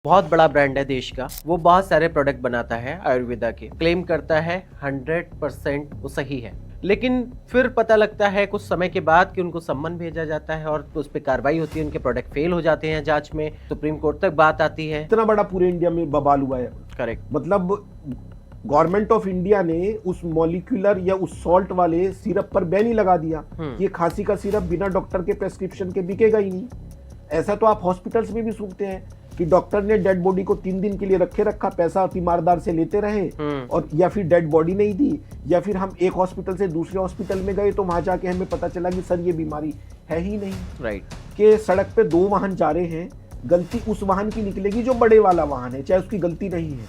बहुत बड़ा ब्रांड है देश का। वो बहुत सारे प्रोडक्ट बनाता है आयुर्वेदा के, क्लेम करता है 100% वो सही है, लेकिन फिर पता लगता है कुछ समय के बाद कि उनको सम्मन भेजा जाता है और उस पर कार्रवाई होती है, उनके प्रोडक्ट फेल हो जाते हैं जांच में, सुप्रीम कोर्ट तक बात आती है। इतना बड़ा पूरे इंडिया में बवाल हुआ है। करेक्ट। मतलब गवर्नमेंट ऑफ इंडिया ने उस मॉलिक्यूलर या उस सॉल्ट वाले सिरप पर बैन ही लगा दिया कि ये खांसी का सिरप बिना डॉक्टर के प्रेस्क्रिप्शन के बिकेगा ही नहीं। ऐसा तो आप हॉस्पिटल्स में भी सुनते हैं कि डॉक्टर ने डेड बॉडी को 3 दिन के लिए रखा, पैसा तीमारदार से लेते रहे और या फिर डेड बॉडी नहीं दी, या फिर हम एक हॉस्पिटल से दूसरे हॉस्पिटल में गए तो वहां जाके हमें पता चला कि सर ये बीमारी है ही नहीं। राइट। कि सड़क पे 2 वाहन जा रहे हैं, गलती उस वाहन की निकलेगी जो बड़े वाला वाहन है, चाहे उसकी गलती नहीं है।